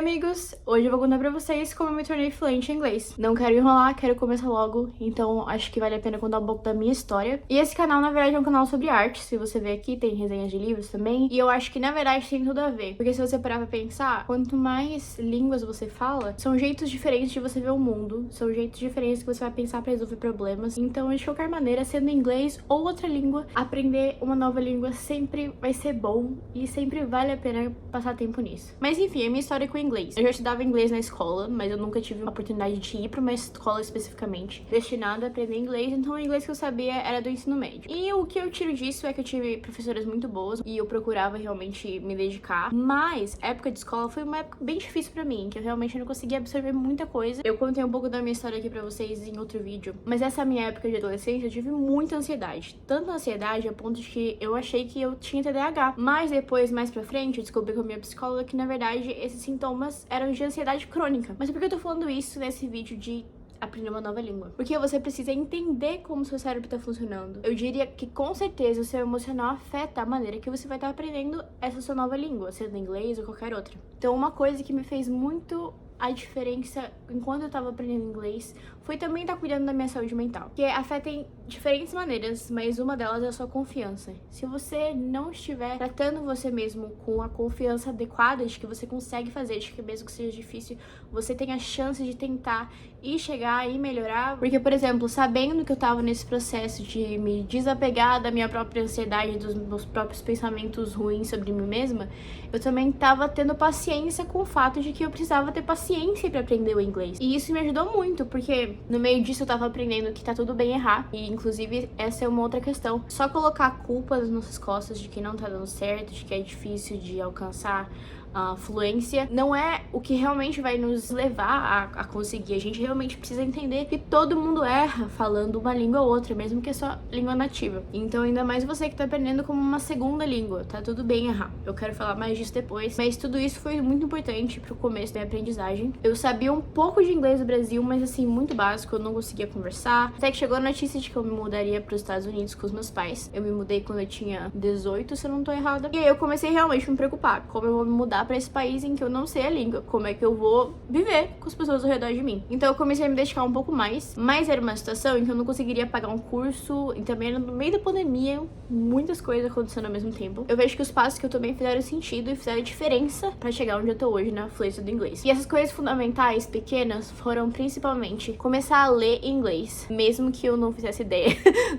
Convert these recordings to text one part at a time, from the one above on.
amigos! Hoje eu vou contar pra vocês como eu me tornei fluente em inglês. Não quero enrolar, quero começar logo, então acho que vale a pena contar um pouco da minha história. E esse canal, na verdade, é um canal sobre arte. Se você ver aqui, tem resenhas de livros também. E eu acho que, na verdade, tem tudo a ver. Porque se você parar pra pensar, quanto mais línguas você fala, são jeitos diferentes de você ver o mundo. São jeitos diferentes que você vai pensar pra resolver problemas. Então, de qualquer maneira, sendo inglês ou outra língua, aprender uma nova língua sempre vai ser bom e sempre vale a pena passar tempo nisso. Mas enfim, a minha história com o inglês. Eu já estudava inglês na escola, mas eu nunca tive a oportunidade de ir pra uma escola especificamente destinada a aprender inglês, então o inglês que eu sabia era do ensino médio. E o que eu tiro disso é que eu tive professoras muito boas e eu procurava realmente me dedicar, mas a época de escola foi uma época bem difícil pra mim, que eu realmente não conseguia absorver muita coisa. Eu contei um pouco da minha história aqui pra vocês em outro vídeo, mas essa minha época de adolescência eu tive muita ansiedade. Tanta ansiedade a ponto de que eu achei que eu tinha TDAH, mas depois, mais pra frente, eu descobri com a minha psicóloga que, na verdade, esses sintomas eram de ansiedade crônica. Mas por que eu tô falando isso nesse vídeo de aprender uma nova língua? Porque você precisa entender como seu cérebro tá funcionando. Eu diria que, com certeza, o seu emocional afeta a maneira que você vai estar aprendendo essa sua nova língua, sendo inglês ou qualquer outra. Então, uma coisa que me fez muito a diferença enquanto eu tava aprendendo inglês foi também estar cuidando da minha saúde mental, que afeta em diferentes maneiras, mas uma delas é a sua confiança. Se você não estiver tratando você mesmo com a confiança adequada de que você consegue fazer, de que mesmo que seja difícil, você tem a chance de tentar e chegar e melhorar. Porque, por exemplo, sabendo que eu tava nesse processo de me desapegar da minha própria ansiedade, dos meus próprios pensamentos ruins sobre mim mesma, eu também tava tendo paciência com o fato de que eu precisava ter paciência pra aprender o inglês. E isso me ajudou muito, porque no meio disso eu tava aprendendo que tá tudo bem errar. E, inclusive, essa é uma outra questão. Só colocar a culpa nas nossas costas de que não tá dando certo, de que é difícil de alcançar a fluência, não é o que realmente vai nos levar a conseguir. A gente realmente precisa entender que todo mundo erra falando uma língua ou outra, mesmo que é só língua nativa. Então, ainda mais você que tá aprendendo como uma segunda língua, tá tudo bem errar. Eu quero falar mais disso depois, mas tudo isso foi muito importante pro começo da minha aprendizagem. Eu sabia um pouco de inglês do Brasil, mas assim, muito básico, eu não conseguia conversar. Até que chegou a notícia de que eu me mudaria pros Estados Unidos com os meus pais. Eu me mudei quando eu tinha 18, se eu não tô errada. E aí eu comecei realmente a me preocupar, como eu vou me mudar pra esse país em que eu não sei a língua, como é que eu vou viver com as pessoas ao redor de mim. Então eu comecei a me dedicar um pouco mais, mas era uma situação em que eu não conseguiria pagar um curso, e também era no meio da pandemia, muitas coisas acontecendo ao mesmo tempo. Eu vejo que os passos que eu tomei fizeram sentido e fizeram diferença pra chegar onde eu tô hoje na fluência do inglês. E essas coisas fundamentais, pequenas, foram principalmente começar a ler inglês, mesmo que eu não fizesse ideia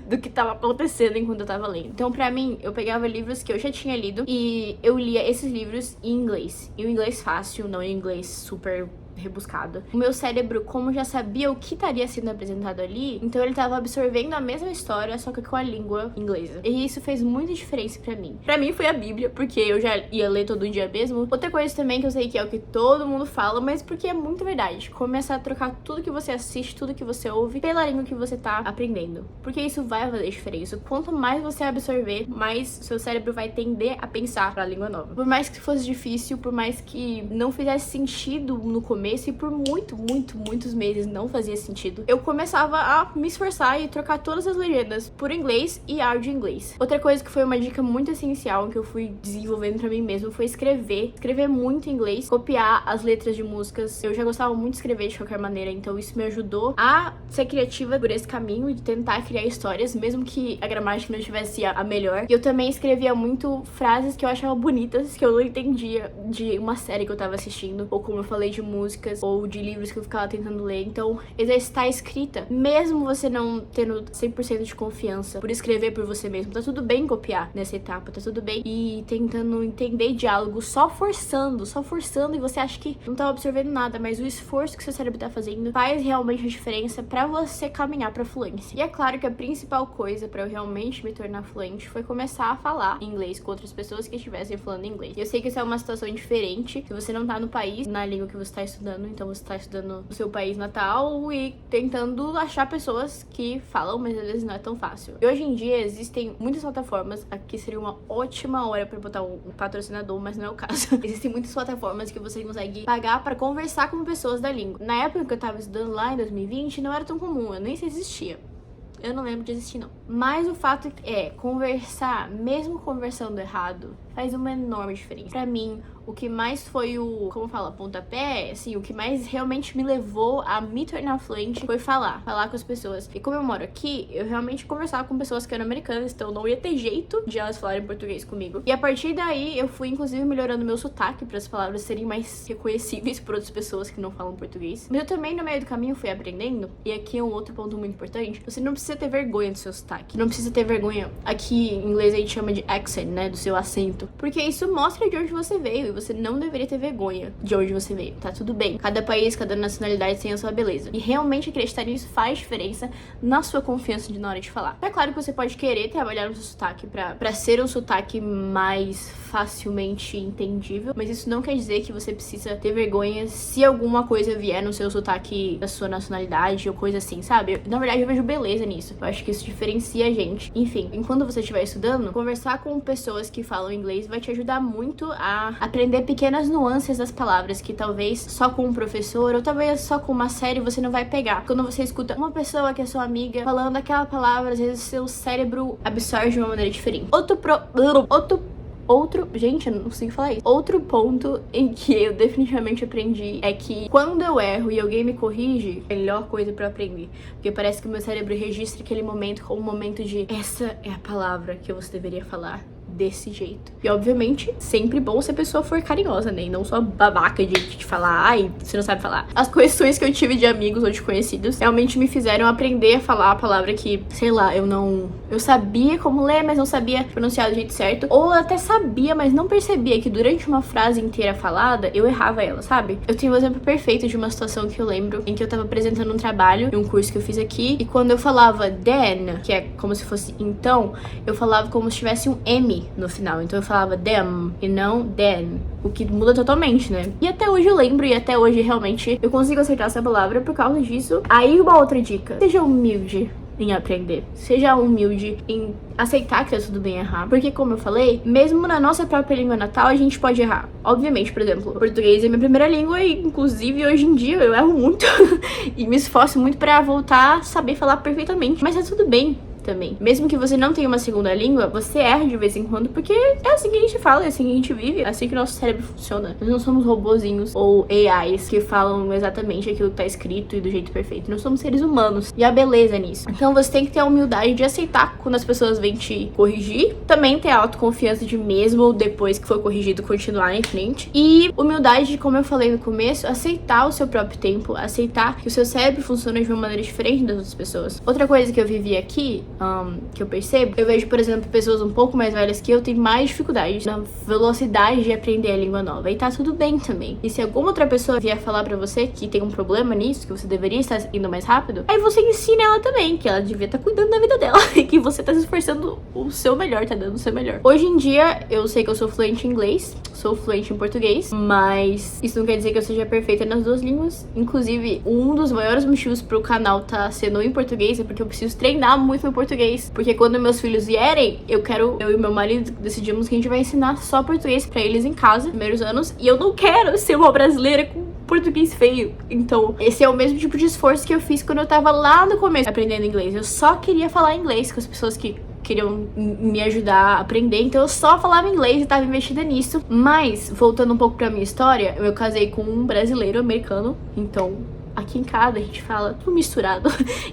do que tava acontecendo enquanto eu tava lendo. Então, pra mim, eu pegava livros que eu já tinha lido e eu lia esses livros em inglês. E o inglês fácil, não em inglês super rebuscado. O meu cérebro, como já sabia o que estaria sendo apresentado ali, então ele tava absorvendo a mesma história, só que com a língua inglesa. E isso fez muita diferença pra mim. Pra mim foi a Bíblia, porque eu já ia ler todo dia mesmo. Outra coisa também que eu sei que é o que todo mundo fala, mas porque é muito verdade. Começar a trocar tudo que você assiste, tudo que você ouve, pela língua que você tá aprendendo. Porque isso vai fazer diferença. Quanto mais você absorver, mais seu cérebro vai tender a pensar pra língua nova. Por mais que fosse difícil, por mais que não fizesse sentido no começo, e por muitos meses não fazia sentido, eu começava a me esforçar e trocar todas as legendas por inglês e áudio em inglês. Outra coisa que foi uma dica muito essencial que eu fui desenvolvendo pra mim mesmo foi escrever muito em inglês, copiar as letras de músicas. Eu já gostava muito de escrever de qualquer maneira, então isso me ajudou a ser criativa por esse caminho e tentar criar histórias, mesmo que a gramática não tivesse a melhor. E eu também escrevia muito frases que eu achava bonitas, que eu não entendia de uma série que eu tava assistindo, ou como eu falei, de músicas ou de livros que eu ficava tentando ler. Então, exercitar a escrita, mesmo você não tendo 100% de confiança por escrever por você mesmo, tá tudo bem copiar nessa etapa, tá tudo bem e tentando entender diálogo, só forçando, e você acha que não tá absorvendo nada, mas o esforço que seu cérebro tá fazendo faz realmente a diferença pra você caminhar pra fluência. E é claro que a principal coisa pra eu realmente me tornar fluente foi começar a falar inglês com outras pessoas que estivessem falando inglês. E eu sei que isso é uma situação diferente se você não tá no país, na língua que você tá estudando, então você tá estudando no seu país natal e tentando achar pessoas que falam, mas às vezes não é tão fácil. E hoje em dia existem muitas plataformas, aqui seria uma ótima hora pra botar um patrocinador, mas não é o caso. Existem muitas plataformas que você consegue pagar pra conversar com pessoas da língua. Na época que eu tava estudando lá, em 2020, não era tão comum, eu nem sei se existia. Eu não lembro de existir, não. Mas o fato é, conversar, mesmo conversando errado, faz uma enorme diferença. Pra mim, o que mais foi como fala, pontapé, assim, o que mais realmente me levou a me tornar fluente foi falar com as pessoas. E como eu moro aqui, eu realmente conversava com pessoas que eram americanas, então não ia ter jeito de elas falarem português comigo. E a partir daí, eu fui, inclusive, melhorando meu sotaque para as palavras serem mais reconhecíveis por outras pessoas que não falam português. Mas eu também, no meio do caminho, fui aprendendo, e aqui é um outro ponto muito importante, você não precisa ter vergonha do seu sotaque. Não precisa ter vergonha, aqui em inglês a gente chama de accent, né, do seu acento. Porque isso mostra de onde você veio, você não deveria ter vergonha de onde você veio, tá tudo bem. Cada país, cada nacionalidade tem a sua beleza. E realmente acreditar nisso faz diferença na sua confiança na hora de falar. É claro que você pode querer trabalhar no seu sotaque pra ser um sotaque mais facilmente entendível, mas isso não quer dizer que você precisa ter vergonha se alguma coisa vier no seu sotaque da sua nacionalidade ou coisa assim, sabe? Na verdade, eu vejo beleza nisso. Eu acho que isso diferencia a gente. Enfim, enquanto você estiver estudando, conversar com pessoas que falam inglês vai te ajudar muito a aprender pequenas nuances das palavras que talvez só com um professor ou talvez só com uma série você não vai pegar. Quando você escuta uma pessoa que é sua amiga falando aquela palavra, às vezes seu cérebro absorve de uma maneira diferente. Gente, eu não consigo falar isso. Outro ponto em que eu definitivamente aprendi é que quando eu erro e alguém me corrige, é a melhor coisa pra aprender. Porque parece que o meu cérebro registra aquele momento como um momento de essa é a palavra que você deveria falar desse jeito. E obviamente, sempre bom se a pessoa for carinhosa, né? E não só babaca de te falar, ai, você não sabe falar. As correções que eu tive de amigos ou de conhecidos realmente me fizeram aprender a falar a palavra que, sei lá, eu sabia como ler, mas não sabia pronunciar do jeito certo. Ou até sabia, mas não percebia que durante uma frase inteira falada, eu errava ela, sabe? Eu tenho um exemplo perfeito de uma situação que eu lembro, em que eu tava apresentando um trabalho em um curso que eu fiz aqui, e quando eu falava then, que é como se fosse então, eu falava como se tivesse um M no final, então eu falava them e não then, o que muda totalmente, né? E até hoje eu lembro, e até hoje realmente eu consigo acertar essa palavra por causa disso. Aí uma outra dica, seja humilde em aprender, seja humilde em aceitar que tá tudo bem errar, porque como eu falei, mesmo na nossa própria língua natal a gente pode errar. Obviamente, por exemplo, português é minha primeira língua e inclusive hoje em dia eu erro muito e me esforço muito pra voltar a saber falar perfeitamente, mas tá tudo bem também. Mesmo que você não tenha uma segunda língua, você erra de vez em quando, porque é assim que a gente fala, é assim que a gente vive, é assim que o nosso cérebro funciona. Nós não somos robozinhos ou AIs que falam exatamente aquilo que tá escrito e do jeito perfeito. Nós somos seres humanos. E a beleza nisso. Então você tem que ter a humildade de aceitar quando as pessoas vêm te corrigir. Também ter a autoconfiança de mesmo depois que for corrigido continuar em frente. E humildade de, como eu falei no começo, aceitar o seu próprio tempo, aceitar que o seu cérebro funciona de uma maneira diferente das outras pessoas. Outra coisa que eu vivi aqui, que eu percebo, eu vejo, por exemplo, pessoas um pouco mais velhas que eu têm mais dificuldade na velocidade de aprender a língua nova, e tá tudo bem também. E se alguma outra pessoa vier falar pra você que tem um problema nisso, que você deveria estar indo mais rápido, aí você ensina ela também, que ela devia estar cuidando da vida dela, e que você tá se esforçando o seu melhor, tá dando o seu melhor. Hoje em dia, eu sei que eu sou fluente em inglês, sou fluente em português, mas isso não quer dizer que eu seja perfeita nas duas línguas. Inclusive, um dos maiores motivos pro canal tá sendo em português é porque eu preciso treinar muito meu português. Porque quando meus filhos vierem, eu e meu marido decidimos que a gente vai ensinar só português pra eles em casa, nos primeiros anos. E eu não quero ser uma brasileira com português feio. Então, esse é o mesmo tipo de esforço que eu fiz quando eu tava lá no começo aprendendo inglês. Eu só queria falar inglês com as pessoas que queriam me ajudar a aprender, então eu só falava inglês e tava investida nisso. Mas, voltando um pouco pra minha história, eu casei com um brasileiro americano, então aqui em casa a gente fala tudo misturado.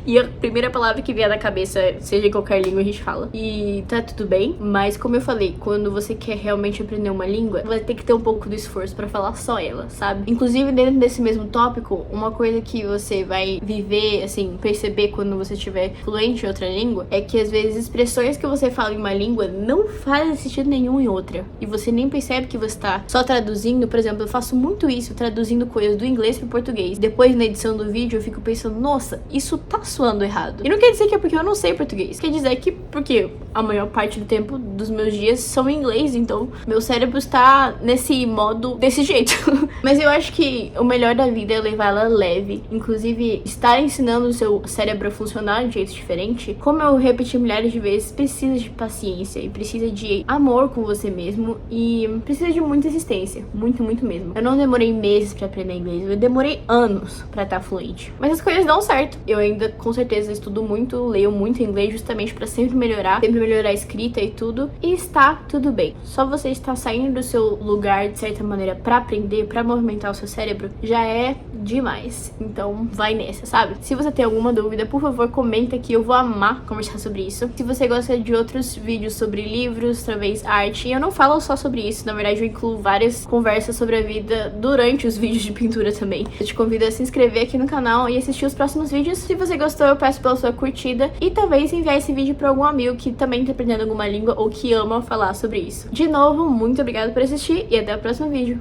E a primeira palavra que vier na cabeça, seja em qualquer língua, a gente fala. E tá tudo bem, mas como eu falei, quando você quer realmente aprender uma língua, vai ter que ter um pouco do esforço pra falar só ela, sabe? Inclusive, dentro desse mesmo tópico, uma coisa que você vai viver, assim, perceber quando você estiver fluente em outra língua, é que às vezes expressões que você fala em uma língua não fazem sentido nenhum em outra. E você nem percebe que você tá só traduzindo. Por exemplo, eu faço muito isso, traduzindo coisas do inglês pro português. Depois, na edição do vídeo, eu fico pensando, nossa, isso tá soando errado. E não quer dizer que é porque eu não sei português. Quer dizer que porque a maior parte do tempo dos meus dias são em inglês, então meu cérebro está nesse modo desse jeito. Mas eu acho que o melhor da vida é levar ela leve. Inclusive, estar ensinando o seu cérebro a funcionar de um jeito diferente, como eu repeti milhares de vezes, precisa de paciência e precisa de amor com você mesmo e precisa de muita insistência. Muito, muito mesmo. Eu não demorei meses pra aprender inglês, eu demorei anos pra pra estar fluente. Mas as coisas dão certo. Eu ainda, com certeza, estudo muito, leio muito inglês justamente pra sempre melhorar a escrita e tudo. E está tudo bem. Só você estar saindo do seu lugar, de certa maneira, pra aprender, pra movimentar o seu cérebro, já é demais. Então, vai nessa, sabe? Se você tem alguma dúvida, por favor, comenta aqui. Eu vou amar conversar sobre isso. Se você gosta de outros vídeos sobre livros, talvez arte, e eu não falo só sobre isso, na verdade eu incluo várias conversas sobre a vida durante os vídeos de pintura também. Eu te convido a se inscrever aqui no canal e assistir os próximos vídeos. Se você gostou, eu peço pela sua curtida e talvez enviar esse vídeo para algum amigo que também tá aprendendo alguma língua ou que ama falar sobre isso. De novo, muito obrigada por assistir e até o próximo vídeo.